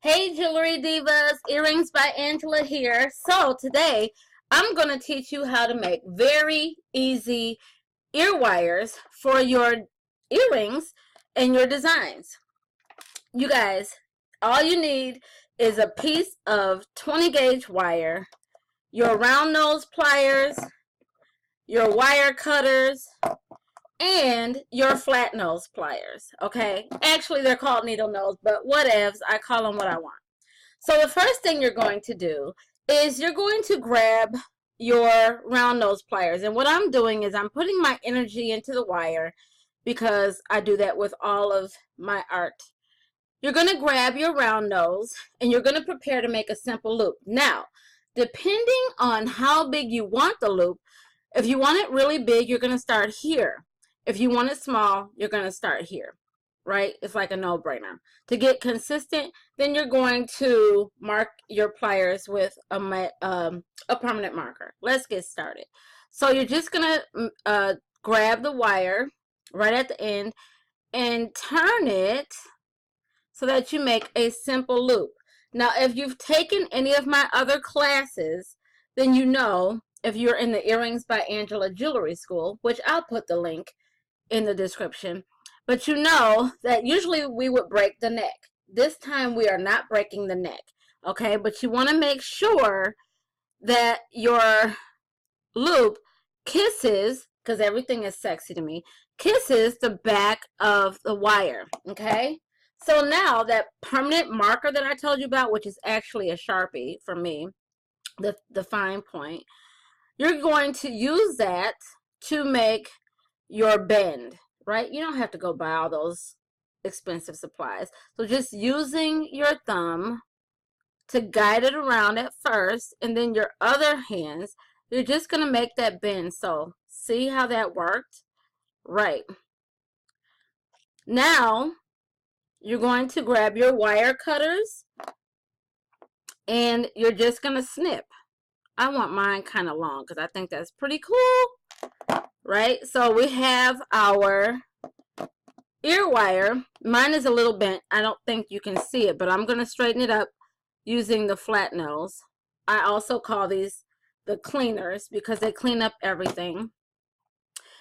Hey Jewelry Divas, Earrings by Angela here. So today I'm going to teach you how to make very easy ear wires for your earrings and your designs. You guys, all you need is a piece of 20 gauge wire, your round nose pliers, your wire cutters, and your flat nose pliers. Okay, actually they're called needle nose, but whatevs, I call them what I want. So the first thing you're going to do is you're going to grab your round nose pliers. And what I'm doing is I'm putting my energy into the wire because I do that with all of my art. You're going to grab your round nose and you're going to prepare to make a simple loop. Now, depending on how big you want the loop, if you want it really big, you're going to start here. If you want it small, you're going to start here. Right? It's like a no-brainer. To get consistent, then you're going to mark your pliers with a permanent marker. Let's get started. So you're just going to grab the wire right at the end and turn it so that you make a simple loop. Now, if you've taken any of my other classes, then you know, if you're in the Earrings by Angela Jewelry School, which I'll put the link in the description, but you know that usually we would break the neck. This time we are not breaking the neck, okay? But you want to make sure that your loop kisses, because everything is sexy to me, kisses the back of the wire, okay? So now that permanent marker that I told you about, which is actually a Sharpie for me, the fine point, you're going to use that to make your bend. Right? You don't have to go buy all those expensive supplies. So just using your thumb to guide it around at first, and then your other hands, you're just going to make that bend. So see how that worked? Right. Now, you're going to grab your wire cutters, and you're just going to snip. I want mine kind of long because I think that's pretty cool. Right? So we have our ear wire. Mine is a little bent. I don't think you can see it, but I'm going to straighten it up using the flat nose. I also call these the cleaners because they clean up everything.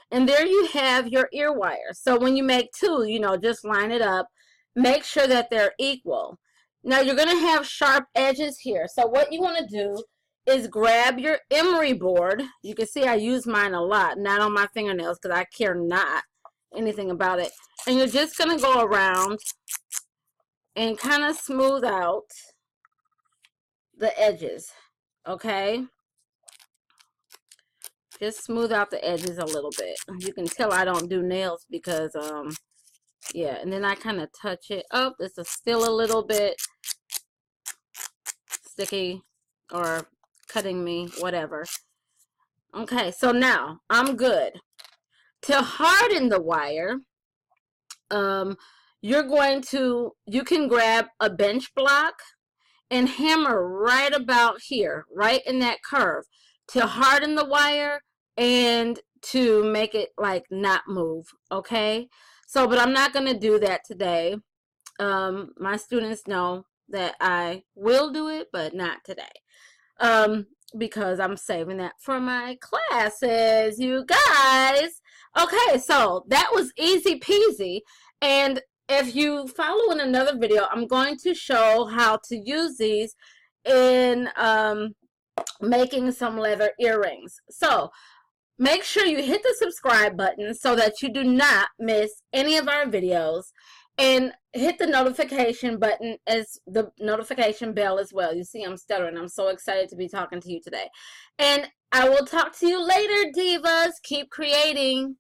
And there you have your ear wire. So when you make two, you know, just line it up. Make sure that they're equal. Now you're going to have sharp edges here. So what you want to do is grab your emery board. You can see I use mine a lot, not on my fingernails because I care not anything about it. And you're just going to go around and kind of smooth out the edges, okay? Just smooth out the edges a little bit. You can tell I don't do nails because, yeah, and then I kind of touch it up. This is still a little bit sticky or cutting me, whatever. Okay, so now I'm good. To harden the wire, you can grab a bench block and hammer right about here, right in that curve, to harden the wire and to make it like not move, okay? So, but I'm not going to do that today. My students know that I will do it, but not today. Because I'm saving that for my classes, you guys. Okay, so that was easy peasy. And if you follow in another video, I'm going to show how to use these in making some leather earrings. So make sure you hit the subscribe button so that you do not miss any of our videos. And hit the notification button as the notification bell as well. You see I'm stuttering. I'm so excited to be talking to you today. And I will talk to you later, divas. Keep creating.